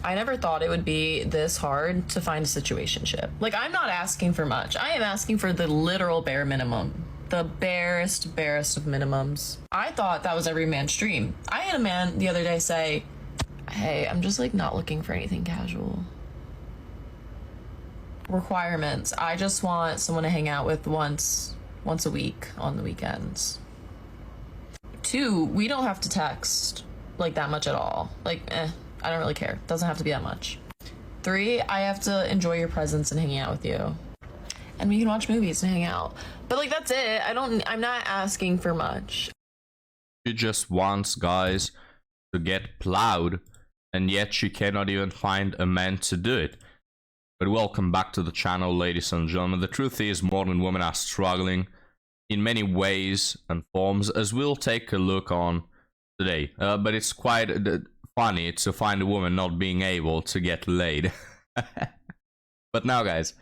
I never thought it would be this hard to find a situationship. Like, I'm not asking for much. I am asking for the literal bare minimum. The barest of minimums. I thought that was every man's dream. I had a man the other day say, hey, I'm just like not looking for anything casual. Requirements. I just want someone to hang out with once a week on the weekends. 2, we don't have to text like that much at all. Like, I don't really care. Doesn't have to be that much. 3, I have to enjoy your presence and hanging out with you. And we can watch movies and hang out. But like, that's it. I'm not asking for much. She just wants guys to get plowed, and yet she cannot even find a man to do it. But welcome back to the channel, ladies and gentlemen. The truth is, modern women are struggling in many ways and forms, as we'll take a look on today. But it's quite funny to find a woman not being able to get laid. But now, guys,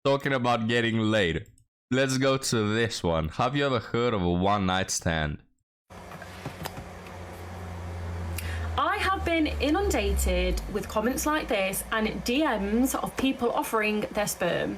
talking about getting laid, let's go to this one. Have you ever heard of a one-night stand? I have been inundated with comments like this and DMs of people offering their sperm.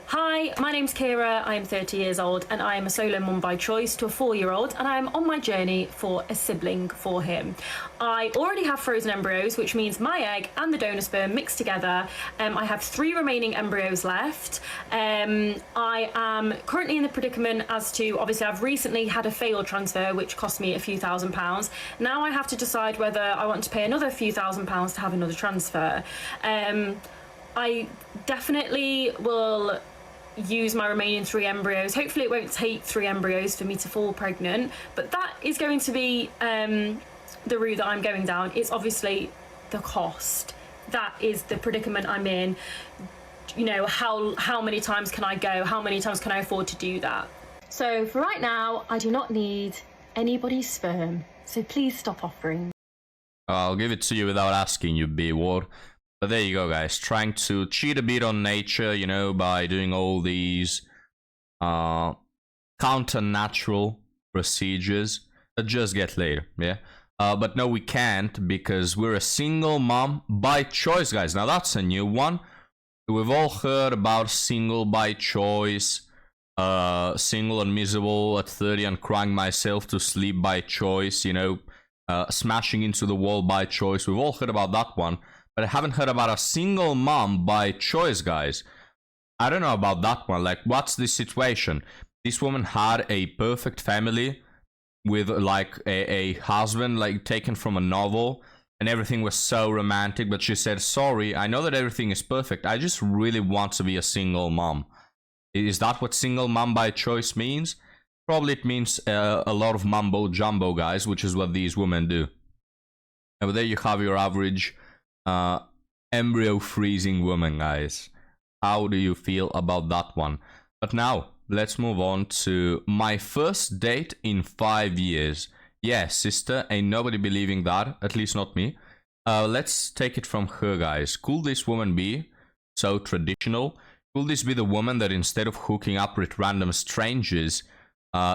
Hi, my name's Kira, I am 30 years old and I am a solo mum by choice to a 4-year-old, and I am on my journey for a sibling for him. I already have frozen embryos, which means my egg and the donor sperm mixed together. I have 3 remaining embryos left. I am currently in the predicament as to, obviously I've recently had a failed transfer which cost me a few £1,000s. Now I have to decide whether I want to pay another few £1,000s to have another transfer. I definitely will use my remaining 3 embryos. Hopefully it won't take 3 embryos for me to fall pregnant, but that is going to be the route that I'm going down. It's obviously the cost. That is the predicament I'm in. You know, how many times can I go? How many times can I afford to do that? So for right now, I do not need anybody's sperm, so please stop offering. I'll give it to you without asking, you B-word. But there you go, guys. Trying to cheat a bit on nature, you know, by doing all these counter-natural procedures that just get laid, yeah? But no, we can't, because we're a single mom by choice, guys. Now, that's a new one. We've all heard about single by choice, single and miserable at 30 and crying myself to sleep by choice, you know, smashing into the wall by choice. We've all heard about that one. But I haven't heard about a single mom by choice, guys. I don't know about that one. Like, what's the situation? This woman had a perfect family with, like, a husband, like, taken from a novel. And everything was so romantic. But she said, sorry, I know that everything is perfect. I just really want to be a single mom. Is that what single mom by choice means? Probably it means a lot of mumbo jumbo, guys, which is what these women do. And there you have your average embryo freezing woman, guys. How do you feel about that one? But now let's move on to my first date in 5 years. Yeah, sister, ain't nobody believing that, at least not me. Let's take it from her, guys. Could this woman be so traditional? Could this be the woman that instead of hooking up with random strangers,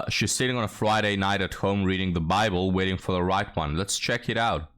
she's sitting on a Friday night at home reading the Bible, waiting for the right one? Let's check it out.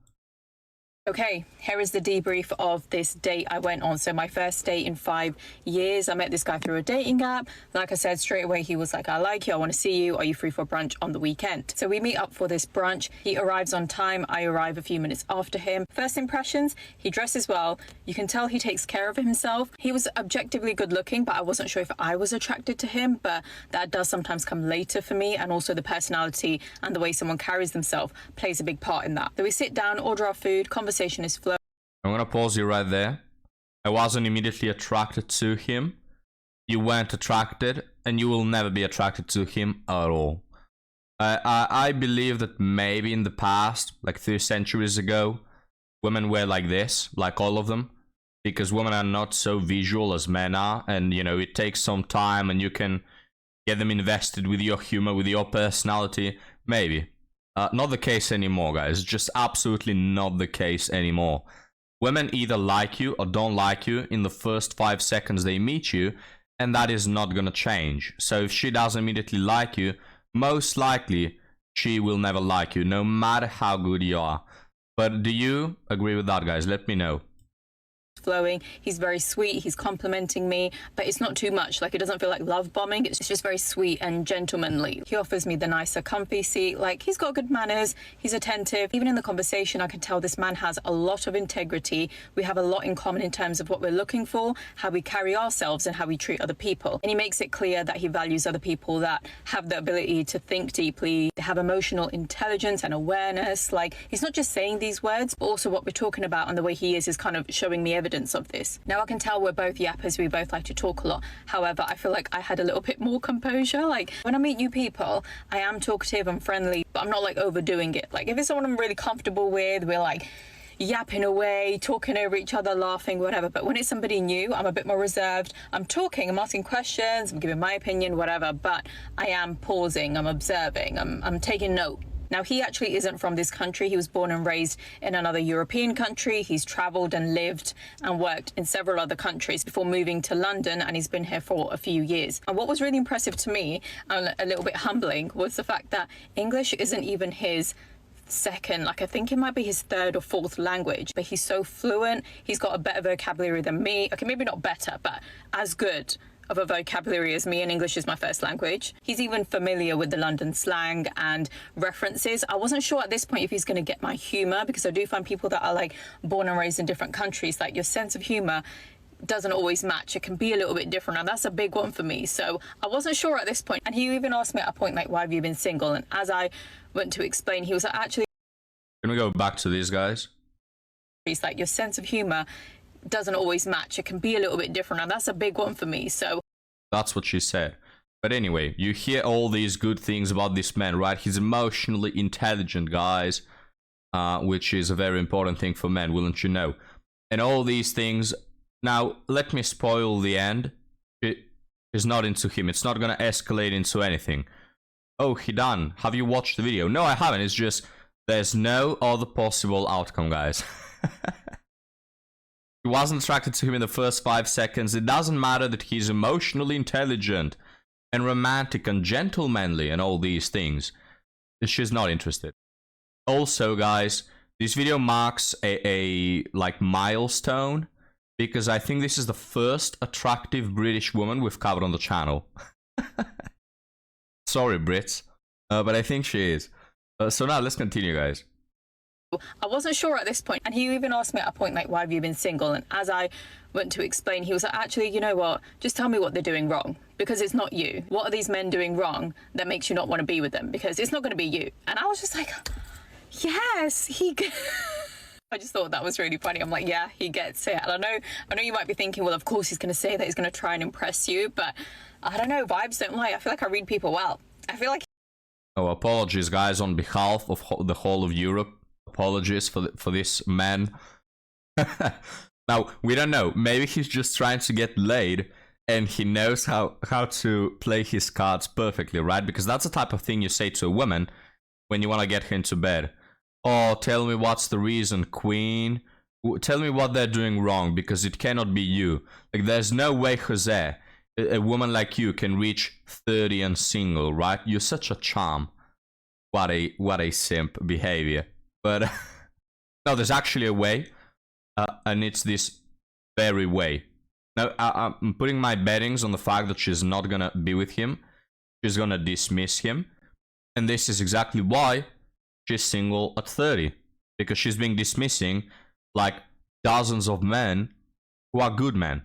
Okay, here is the debrief of this date I went on. So my first date in 5 years, I met this guy through a dating app. Like I said, straight away, he was like, I like you, I want to see you. Are you free for brunch on the weekend? So we meet up for this brunch. He arrives on time. I arrive a few minutes after him. First impressions, he dresses well. You can tell he takes care of himself. He was objectively good looking, but I wasn't sure if I was attracted to him, but that does sometimes come later for me. And also the personality and the way someone carries themselves plays a big part in that. So we sit down, order our food, conversation is flow. I'm gonna pause you right there. I wasn't immediately attracted to him. You weren't attracted, and you will never be attracted to him at all. I believe that maybe in the past, like 3 centuries ago, women were like this, like all of them, because women are not so visual as men are, and you know, it takes some time, and you can get them invested with your humor, with your personality. Maybe. Not the case anymore, guys. Just absolutely not the case anymore. Women either like you or don't like you in the first 5 seconds they meet you, and that is not gonna change. So if she doesn't immediately like you, most likely she will never like you, no matter how good you are. But do you agree with that, guys? Let me know. flowing. He's very sweet. He's complimenting me, but it's not too much. Like, it doesn't feel like love bombing. It's just very sweet and gentlemanly. He offers me the nicer comfy seat. Like, he's got good manners. He's attentive. Even in the conversation, I can tell this man has a lot of integrity. We have a lot in common in terms of what we're looking for, how we carry ourselves, and how we treat other people. And he makes it clear that he values other people that have the ability to think deeply, have emotional intelligence and awareness. Like, he's not just saying these words, but also what we're talking about and the way he is kind of showing me evidence of this. Now, I can tell we're both yappers. We both like to talk a lot. However, I feel like I had a little bit more composure. Like, when I meet new people, I am talkative and friendly, but I'm not like overdoing it. Like, if it's someone I'm really comfortable with, we're like yapping away, talking over each other, laughing, whatever. But when it's somebody new, I'm a bit more reserved. I'm talking, I'm asking questions, I'm giving my opinion, whatever, but I am pausing, I'm observing, I'm taking note. Now, he actually isn't from this country. He was born and raised in another European country. He's travelled and lived and worked in several other countries before moving to London, and he's been here for a few years. And what was really impressive to me, and a little bit humbling, was the fact that English isn't even his second, like I think it might be his third or fourth language, but he's so fluent. He's got a better vocabulary than me. Okay, maybe not better, but as good of a vocabulary as me, and English is my first language. He's even familiar with the London slang and references. I wasn't sure at this point if he's going to get my humour, because I do find people that are like born and raised in different countries, like your sense of humour doesn't always match. It can be a little bit different, and that's a big one for me. So I wasn't sure at this point. And he even asked me at a point, like, why have you been single? And as I went to explain, he was like, actually, Can we go back to these guys? he's like, your sense of humour doesn't always match. It can be a little bit different, and that's a big one for me. So That's what she said. But anyway, you hear all these good things about this man, right? He's emotionally intelligent, guys, which is a very important thing for men, wouldn't you know? And all these things. Now, let me spoil the end. It is not into him. It's not gonna escalate into anything. Oh, he done. Have you watched the video? No, I haven't. It's just there's no other possible outcome, guys. He wasn't attracted to him in the first 5 seconds. It doesn't matter that he's emotionally intelligent and romantic and gentlemanly and all these things. She's not interested. Also, guys, this video marks a like milestone, because I think this is the first attractive British woman we've covered on the channel. Sorry, Brits, but I think she is. So now let's continue, guys. I wasn't sure at this point. And he even asked me at a point, like, why have you been single? And as I went to explain, he was like, actually, you know what? Just tell me what they're doing wrong, because it's not you. What are these men doing wrong that makes you not want to be with them? Because it's not going to be you. And I was just like, yes, I just thought that was really funny. I'm like, yeah, he gets it. And I know you might be thinking, well, of course he's going to say that he's going to try and impress you, but I don't know, vibes don't lie. I feel like I read people well. I feel like... Oh, apologies, guys, on behalf of the whole of Europe. Apologies for this man. Now, we don't know. Maybe he's just trying to get laid, and he knows how to play his cards perfectly, right? Because that's the type of thing you say to a woman when you want to get her into bed. Oh, tell me what's the reason, queen. Tell me what they're doing wrong, because it cannot be you. Like, there's no way, Jose, a woman like you can reach 30 and single, right? You're such a charm. What a simp behavior. But no, there's actually a way, and it's this very way. Now, I'm putting my bettings on the fact that she's not gonna be with him. She's gonna dismiss him. And this is exactly why she's single at 30. Because she's been dismissing, like, dozens of men who are good men.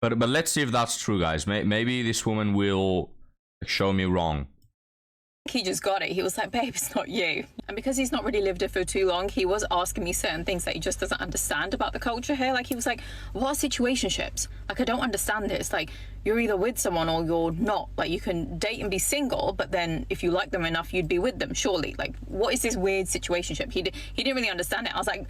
But let's see if that's true, guys. Maybe this woman will show me wrong. He just got it. He was like, babe, it's not you. And because he's not really lived it for too long, he was asking me certain things that he just doesn't understand about the culture here. Like, he was like, what are situationships? Like, I don't understand this. Like, you're either with someone or you're not. Like, you can date and be single, but then if you like them enough, you'd be with them, surely. Like, what is this weird situationship? He didn't really understand it. I was like,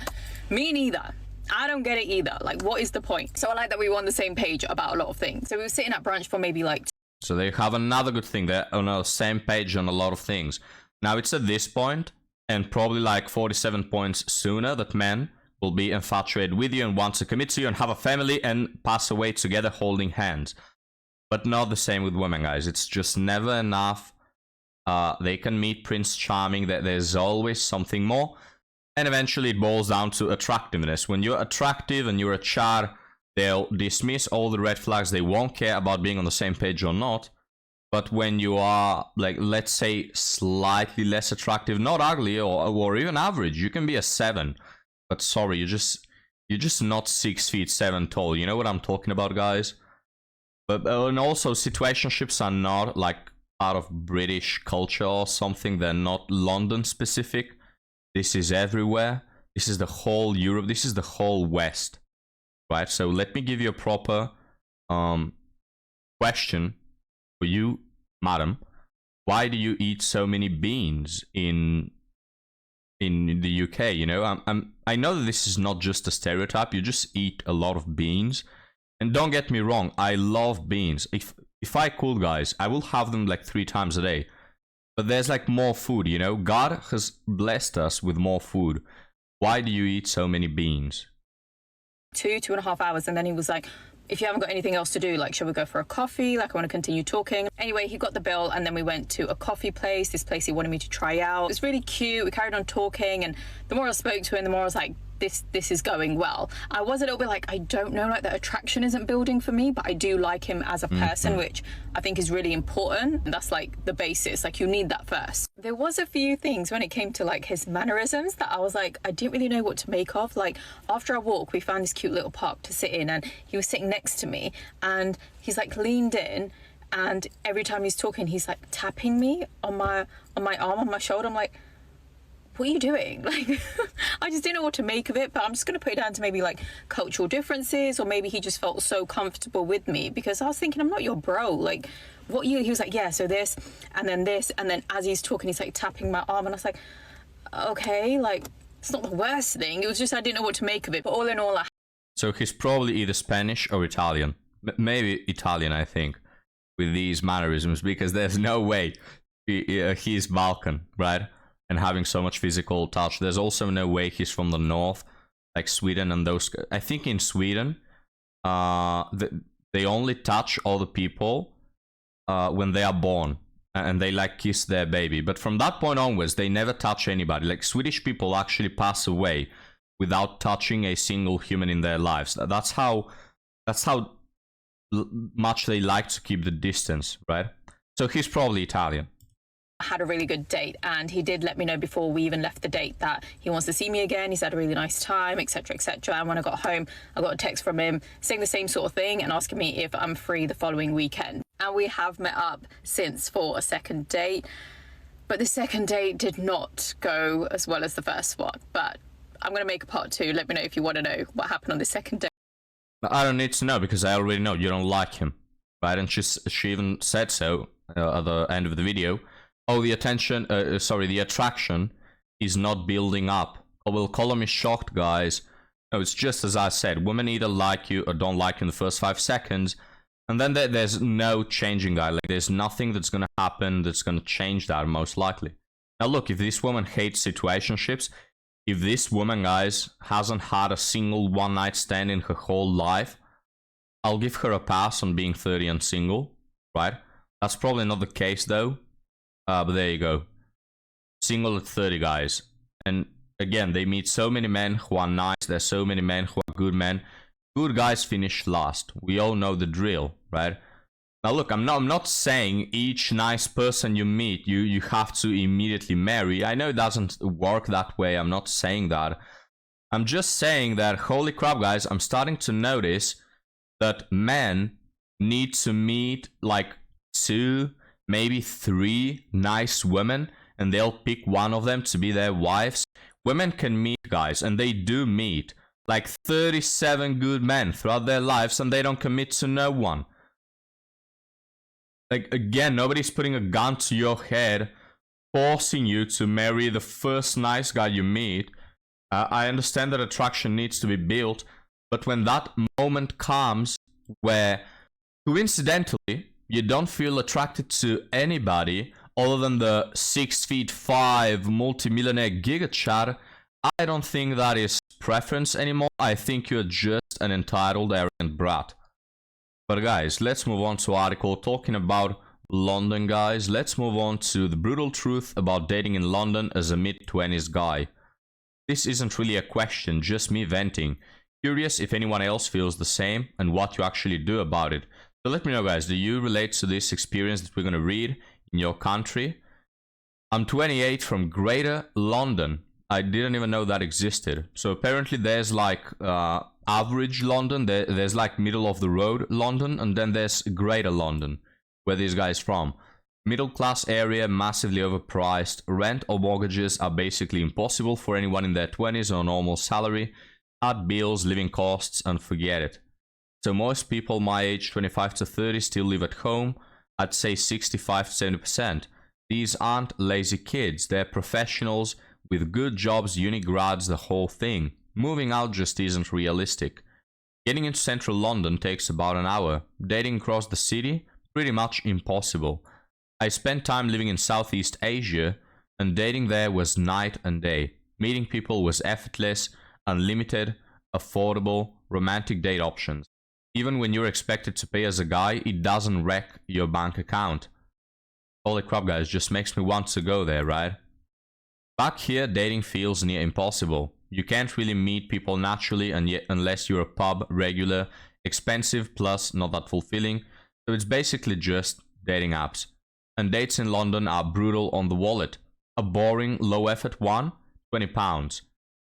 me neither. I don't get it either. Like, what is the point? So I like that we were on the same page about a lot of things. So we were sitting at brunch for maybe like... So they have another good thing. They're on the same page on a lot of things. Now, it's at this point, and probably like 47 points sooner, that men will be infatuated with you and want to commit to you and have a family and pass away together holding hands. But not the same with women, guys. It's just never enough. They can meet Prince Charming. There's always something more. And eventually it boils down to attractiveness. When you're attractive and you're a char, they'll dismiss all the red flags. They won't care about being on the same page or not. But when you are, like, let's say, slightly less attractive, not ugly or even average, you can be a 7. But sorry, you're just not 6'7" tall. You know what I'm talking about, guys? But and also, situationships are not like part of British culture or something. They're not London specific. This is everywhere. This is the whole Europe. This is the whole West, right? So let me give you a proper question for you, madam. Why do you eat so many beans in the UK? You know, I know that this is not just a stereotype. You just eat a lot of beans. And don't get me wrong, I love beans. If I could, guys, I will have them like 3 times a day. But there's like more food, you know? God has blessed us with more food. Why do you eat so many beans? 2.5 hours, and then he was like, if you haven't got anything else to do, like, shall we go for a coffee? Like, I want to continue talking. Anyway, he got the bill, and then we went to a coffee place, this place he wanted me to try out. It was really cute. We carried on talking, and the more I spoke to him, the more I was like, this is going well. I was a little bit like, I don't know, like, the attraction isn't building for me, but I do like him as a person, which I think is really important. And that's like the basis, like, you need that first. There was a few things when it came to like his mannerisms that I was like, I didn't really know what to make of. Like, after our walk, we found this cute little park to sit in, and he was sitting next to me, and he's like leaned in, and every time he's talking, he's like tapping me on my arm, on my shoulder. I'm like, what are you doing? Like, I just didn't know what to make of it, but I'm just going to put it down to maybe like cultural differences, or maybe he just felt so comfortable with me, because I was thinking, I'm not your bro. Like, what you? He was like, yeah, so this, and then as he's talking, he's like tapping my arm, and I was like, okay, like, it's not the worst thing. It was just I didn't know what to make of it. But all in all, So he's probably either Spanish or Italian. Maybe Italian, I think, with these mannerisms, because there's no way he's Balkan, right? And having so much physical touch. There's also no way he's from the north, like Sweden and those. I think in Sweden, they only touch all the people when they are born, and they like kiss their baby. But from that point onwards, they never touch anybody. Like, Swedish people actually pass away without touching a single human in their lives. That's how much they like to keep the distance, right? So he's probably Italian. had a really good date, and he did let me know before we even left the date that he wants to see me again. He's had a really nice time, etc, etc. And when I got home, I got a text from him saying the same sort of thing and asking me if I'm free the following weekend. And we have met up since for a second date, but the second date did not go as well as the first one. But I'm going to make a part 2. Let me know if you want to know what happened on the second date. I don't need to know, because I already know you don't like him, right? And she even said so at the end of the video. Oh, the attraction is not building up. Oh, well, column is shocked, guys. No, it's just as I said. Women either like you or don't like you in the first 5 seconds. And then there's no changing that. Like, there's nothing that's going to happen that's going to change that, most likely. Now, look, if this woman hates situationships, if this woman, guys, hasn't had a single one-night stand in her whole life, I'll give her a pass on being 30 and single, right? That's probably not the case, though. But there you go. Single at 30, guys. And again, they meet so many men who are nice. There's so many men who are good men. Good guys finish last. We all know the drill, right? Now look, I'm not saying each nice person you meet, you have to immediately marry. I know it doesn't work that way. I'm not saying that. I'm just saying that, holy crap, guys, I'm starting to notice that men need to meet like 2, maybe 3 nice women, and they'll pick one of them to be their wives. Women can meet, guys, and they do meet like 37 good men throughout their lives, and they don't commit to no one. Like, again, nobody's putting a gun to your head, forcing you to marry the first nice guy you meet. I understand that attraction needs to be built, but when that moment comes where, coincidentally, you don't feel attracted to anybody other than the 6'5" multimillionaire gigachad, I don't think that is preference anymore. I think you're just an entitled, arrogant brat. But guys, let's move on to article talking about London, guys. Let's move on to the brutal truth about dating in London as a mid-20s guy. This isn't really a question, just me venting. Curious if anyone else feels the same and what you actually do about it. So let me know, guys, do you relate to this experience that we're going to read in your country? I'm 28 from Greater London. I didn't even know that existed. So apparently there's like average London, there's like middle of the road London, and then there's Greater London, where this guy's from. Middle class area, massively overpriced. Rent or mortgages are basically impossible for anyone in their 20s on a normal salary. Add bills, living costs, and forget it. So most people my age, 25 to 30, still live at home. I'd say 65 to 70%. These aren't lazy kids, they're professionals with good jobs, uni grads, the whole thing. Moving out just isn't realistic. Getting into central London takes about an hour. Dating across the city, pretty much impossible. I spent time living in Southeast Asia, and dating there was night and day. Meeting people was effortless, unlimited, affordable, romantic date options. Even when you're expected to pay as a guy, it doesn't wreck your bank account. Holy crap, guys, just makes me want to go there, right? Back here, dating feels near impossible. You can't really meet people naturally and yet unless you're a pub regular, expensive plus not that fulfilling. So it's basically just dating apps. And dates in London are brutal on the wallet. A boring, low effort one, £20.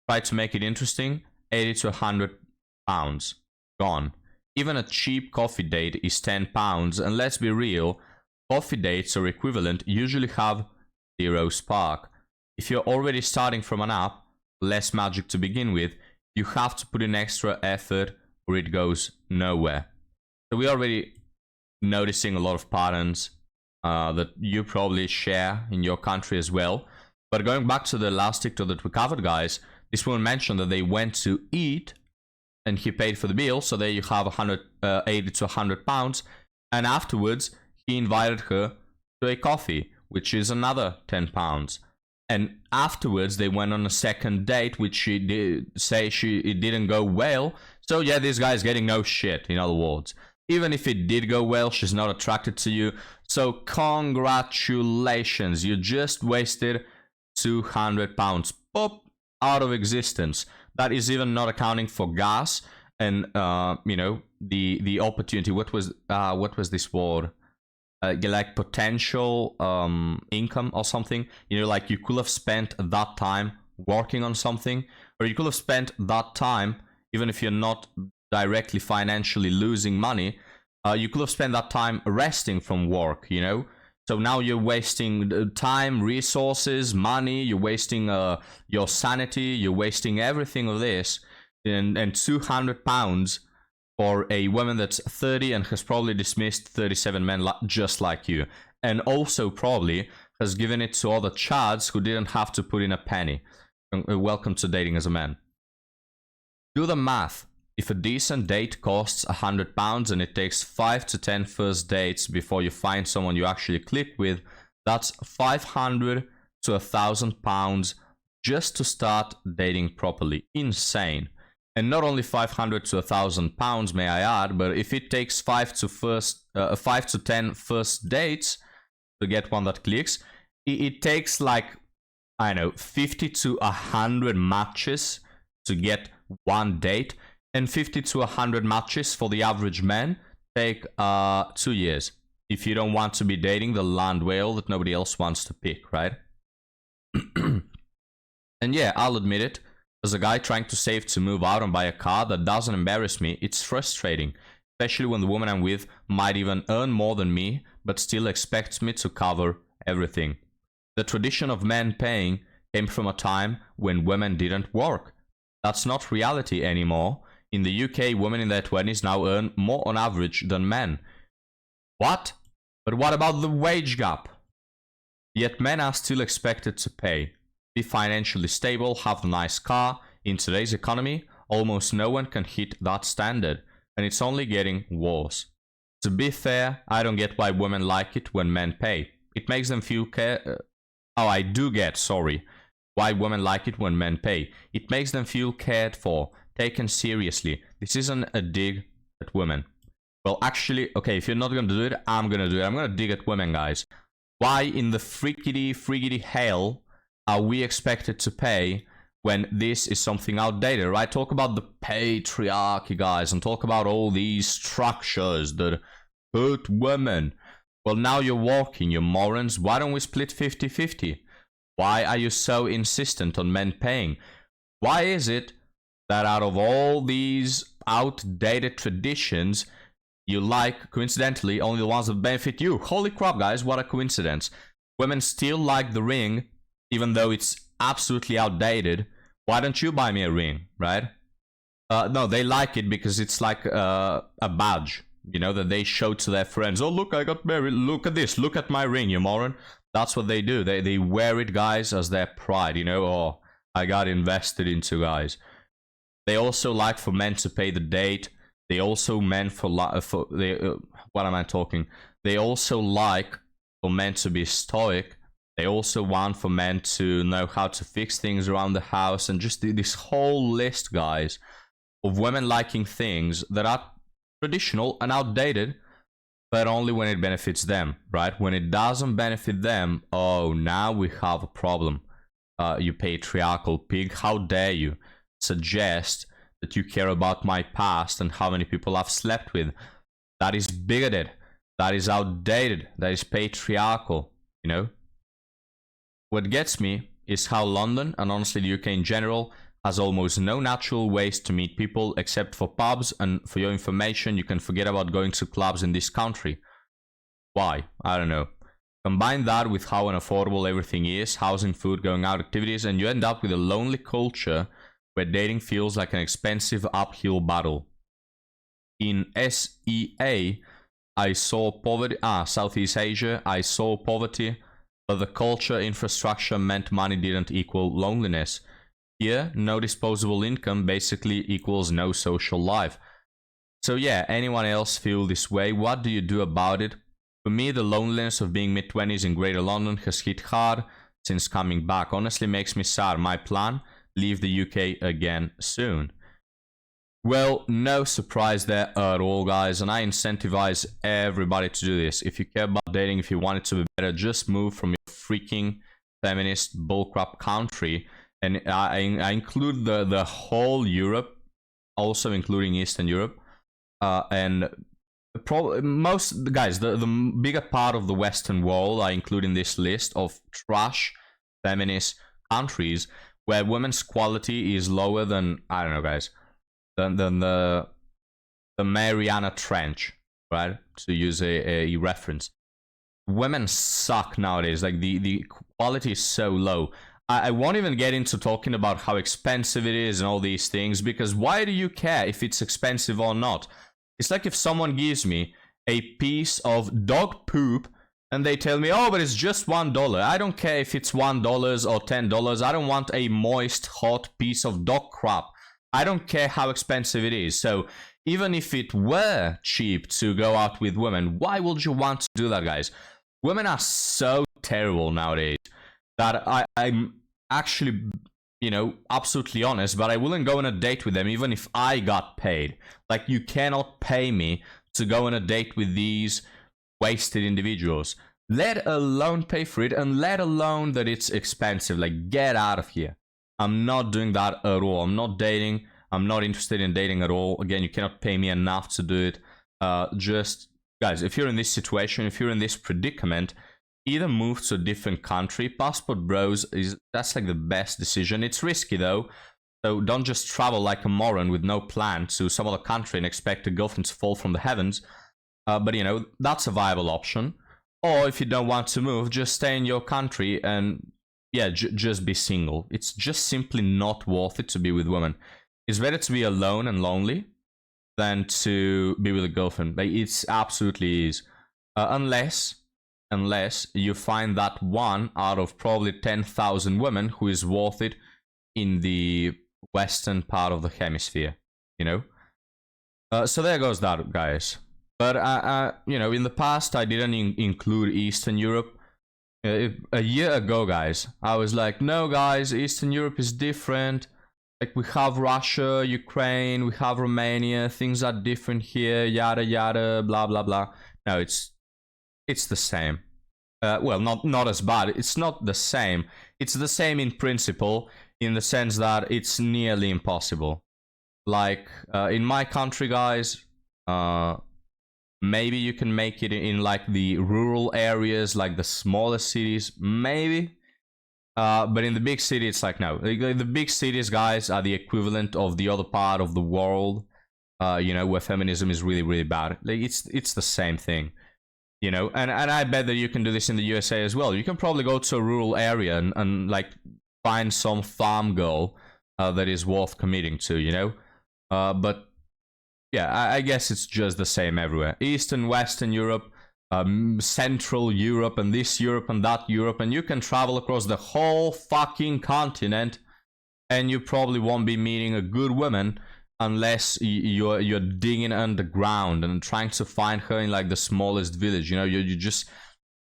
Try to make it interesting, 80 to 100 pounds. Gone. Even a cheap coffee date is £10, and let's be real, coffee dates or equivalent usually have zero spark. If you're already starting from an app, less magic to begin with, you have to put in extra effort or it goes nowhere. So we're already noticing a lot of patterns that you probably share in your country as well. But going back to the last TikTok that we covered, guys, this woman mentioned that they went to eat and he paid for the bill. So there you have 80 to 100 pounds. And afterwards, he invited her to a coffee, which is another 10 pounds. And afterwards, they went on a second date, which she did say it didn't go well. So yeah, this guy is getting no shit, in other words. Even if it did go well, she's not attracted to you. So congratulations, you just wasted 200 pounds. Pop, out of existence. That is even not accounting for gas and you know, the opportunity. What was this word? Like potential income or something. You know, like you could have spent that time working on something, or you could have spent that time, even if you're not directly financially losing money, you could have spent that time resting from work, you know. So now you're wasting time, resources, money, you're wasting your sanity, you're wasting everything of this, and 200 pounds for a woman that's 30 and has probably dismissed 37 men just like you. And also probably has given it to other chads who didn't have to put in a penny. Welcome to dating as a man. Do the math. If a decent date costs £100 and it takes 5 to 10 first dates before you find someone you actually click with, that's £500 to £1,000 just to start dating properly. Insane. And not only 500 to £1,000, may I add, but if it takes 5 to 10 first dates to get one that clicks, it takes like, I don't know, 50 to 100 matches to get one date, and 50 to 100 matches for the average man take 2 years. If you don't want to be dating the land whale that nobody else wants to pick, right? And yeah, I'll admit it. As a guy trying to save to move out and buy a car that doesn't embarrass me, it's frustrating. Especially when the woman I'm with might even earn more than me, but still expects me to cover everything. The tradition of men paying came from a time when women didn't work. That's not reality anymore. In the UK, women in their 20s now earn more on average than men. What? But what about the wage gap? Yet men are still expected to pay. Be financially stable, have a nice car. In today's economy, almost no one can hit that standard, and it's only getting worse. To be fair, I don't get why women like it when men pay. It makes them feel I do get, why women like it when men pay. It makes them feel cared for, taken seriously. This isn't a dig at women. Well, actually, okay, if you're not going to do it, I'm going to do it. I'm going to dig at women, guys. Why in the friggity hell are we expected to pay when this is something outdated, right? Talk about the patriarchy, guys, and talk about all these structures that hurt women. Well, now you're walking, you morons. Why don't we split 50-50? Why are you so insistent on men paying? Why is it that out of all these outdated traditions, you like, coincidentally, only the ones that benefit you? Holy crap, guys, what a coincidence. Women still like the ring, even though it's absolutely outdated. Why don't you buy me a ring, right? No, they like it because it's like a badge, you know, that they show to their friends. Oh, look, I got married. Look at this. Look at my ring, you moron. That's what they do. They wear it, guys, as their pride, you know. Oh, I got invested into, guys. They also like for men to pay the date. They also men for what am I talking? They also like for men to be stoic. They also want for men to know how to fix things around the house, and just this whole list, guys, of women liking things that are traditional and outdated, but only when it benefits them, right? When it doesn't benefit them, oh, now we have a problem. You patriarchal pig, how dare you suggest that you care about my past and how many people I've slept with? That is bigoted. That is outdated. That is patriarchal, you know? What gets me is how London, and honestly the UK in general, has almost no natural ways to meet people except for pubs, and for your information, you can forget about going to clubs in this country. Why? I don't know. Combine that with how unaffordable everything is, housing, food, going out activities, and you end up with a lonely culture where dating feels like an expensive uphill battle. In SEA, I saw poverty, Southeast Asia, I saw poverty, but the culture infrastructure meant money didn't equal loneliness. Here, no disposable income basically equals no social life. So yeah, anyone else feel this way? What do you do about it? For me, the loneliness of being mid-20s in Greater London has hit hard since coming back. Honestly makes me sad. My plan? Leave the UK again soon. Well, no surprise there at all, guys, and I incentivize everybody to do this. If you care about dating, if you want it to be better, just move from your freaking feminist bullcrap country. And I include the whole Europe, also including Eastern Europe, and most guys, the bigger part of the Western world I include in this list of trash feminist countries where women's quality is lower than, I don't know, guys, than the Mariana Trench, right? To use a reference. Women suck nowadays. Like the quality is so low. I won't even get into talking about how expensive it is and all these things, because why do you care if it's expensive or not? It's like if someone gives me a piece of dog poop and they tell me, oh, but it's just $1. I don't care if it's $1 or $10. I don't want a moist, hot piece of dog crap. I don't care how expensive it is. So even if it were cheap to go out with women, why would you want to do that, guys? Women are so terrible nowadays that I'm actually, you know, absolutely honest, but I wouldn't go on a date with them even if I got paid. Like, you cannot pay me to go on a date with these wasted individuals, let alone pay for it, and let alone that it's expensive. Like, get out of here. I'm not doing that at all. I'm not dating. I'm not interested in dating at all. Again, you cannot pay me enough to do it. Just, guys, if you're in this situation, if you're in this predicament, either move to a different country. Passport Bros, that's like the best decision. It's risky though, so don't just travel like a moron with no plan to some other country and expect a girlfriend to fall from the heavens. But you know, that's a viable option. Or if you don't want to move, just stay in your country and yeah, just be single. It's just simply not worth it to be with women. It's better to be alone and lonely than to be with a girlfriend. Like, it's absolutely is. Unless you find that one out of probably 10,000 women who is worth it in the western part of the hemisphere, you know? So there goes that, guys. But, you know, in the past, I didn't include Eastern Europe. A year ago, guys, I was like, no, guys, Eastern Europe is different. Like, we have Russia, Ukraine, we have Romania, things are different here, yada, yada, blah, blah, blah. No, it's the same. Well, not as bad. It's not the same. It's the same in principle. in the sense that it's nearly impossible. Like in my country, guys, maybe you can make it in like the rural areas, like the smallest cities, maybe. But in the big city, it's like no. Like, the big cities, guys, are the equivalent of the other part of the world, you know, where feminism is really, really bad. Like it's the same thing, you know. And I bet that you can do this in the USA as well. You can probably go to a rural area and like find some farm girl that is worth committing to, you know. But yeah, I guess it's just the same everywhere. Eastern, Western Europe, Central Europe, and this Europe and that Europe, and you can travel across the whole fucking continent, and you probably won't be meeting a good woman unless you're digging underground and trying to find her in like the smallest village. You know, you're just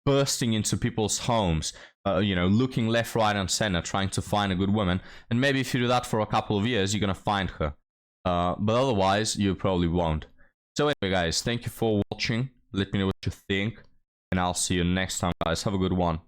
bursting into people's homes, you know, looking left, right, and center, trying to find a good woman. And maybe if you do that for a couple of years, you're gonna find her. But otherwise, you probably won't. So anyway, guys, thank you for watching. Let me know what you think, and I'll see you next time, guys. Have a good one.